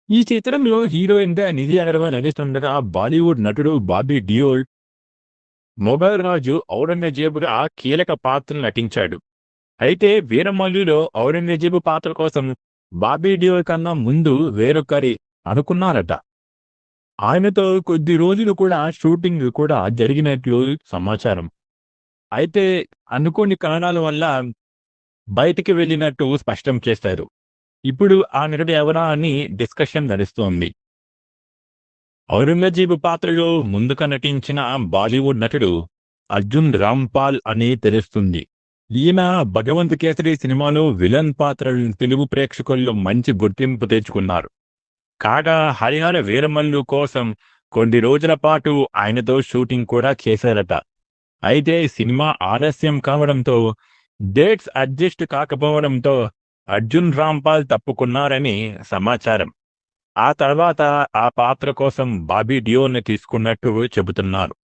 ఈ చిత్రంలో హీరోయిన్‌గా నిధి అగర్వాల్ నటిస్తుండగా, బాలీవుడ్ నటుడు బాబీ డియోల్ మొఘల్ రాజు ఔరంగజేబుగా కీలక పాత్రలు నటించాడు. అయితే 'వీరమల్లు'లో ఔరంగజేబు పాత్ర కోసం బాబీ డియోల్ కన్నా ముందు వేరొకరి అనుకున్నారట. ఆయనతో కొద్ది రోజులు కూడా షూటింగ్ కూడా జరిగినట్లు సమాచారం. అయితే అనుకోని కారణాల వల్ల బయటికి వెళ్ళినట్టు స్పష్టం చేశారు. ఇప్పుడు ఆ నటుడు ఎవరా అని డిస్కషన్ నడుస్తోంది. ఔరంగజేబు పాత్రలో ముందుగా నటించిన బాలీవుడ్ నటుడు అర్జున్ రాంపాల్ అని తెలుస్తుంది. ఈయన 'భగవంత్ కేసరి' సినిమాలో విలన్ పాత్రలు తెలుగు ప్రేక్షకుల్లో మంచి గుర్తింపు తెచ్చుకున్నారు. కాగా 'హరిహర వీరమల్లు' కోసం కొన్ని రోజుల పాటు ఆయనతో షూటింగ్ కూడా చేశారట. అయితే సినిమా ఆలస్యం కావడంతో, డేట్స్ అడ్జస్ట్ కాకపోవడంతో అర్జున్ రాంపాల్ తప్పుకున్నారని సమాచారం. ఆ తర్వాత ఆ పాత్ర కోసం బాబీ డియోల్‌ని తీసుకున్నట్టు చెబుతున్నారు.